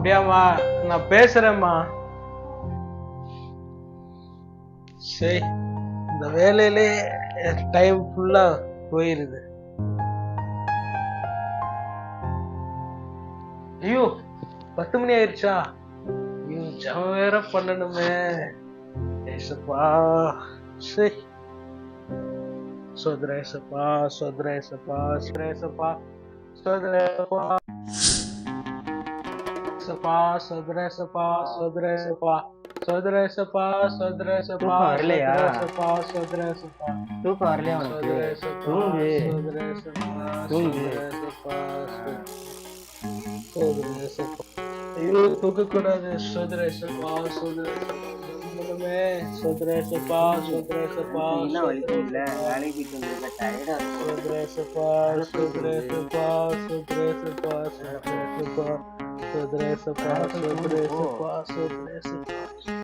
அப்படியாம்மா, நான் பேசுறேம்மா. சரி, இந்த வேலையிலே டைம் ஃபுல்லா போயிருது. ஐயோ, 10 மணி ஆயிடுச்சா? ஐயோ, ஜெபம் வேற பண்ணணுமே. ஏசப்பா, சரி. சோதர ஏசப்பா, சோதர ஏசப்பா, சோதர ஏசப்பா, சோதர ஏசப்பா, ஏசப்பா, சோதர ஏசப்பா, சோதர ஏசப்பா, சோதர ஏசப்பா, சோதர ஏசப்பா, தூக்கம் வரலையா? சோதர ஏசப்பா, சோதர ஏசப்பா, தூக்கம் வரலையா உனக்கு? சோதர ஏசப்பா, தூங்கு சோதர ஏசப்பா, தூங்கு. சோதர ஏசப்பா, சோதர ஏசப்பா. ஐயோ, தூக்கக்கூடாது. சோதர ஏசப்பா, சோதர ஏசப்பா, ஜெபமே. சோதர ஏசப்பா, சோதர ஏசப்பா, கையெல்லாம் சோதர வலிக்குதுல்ல, ஏசப்பா, வேலைக்கு போயிட்டு வந்திருக்க, tired-ஆ இருக்கும். சோதர ஏசப்பா, வேலை போயிட்டு சோதர வந்து ஏசப்பா, சோதர ஏசப்பா, சோதர ஏசப்பா, சோதர ஏசப்பா, வேலை போய் சோதர தூங்கு போ. ஏசப்பா, சோதர ஏசப்பா.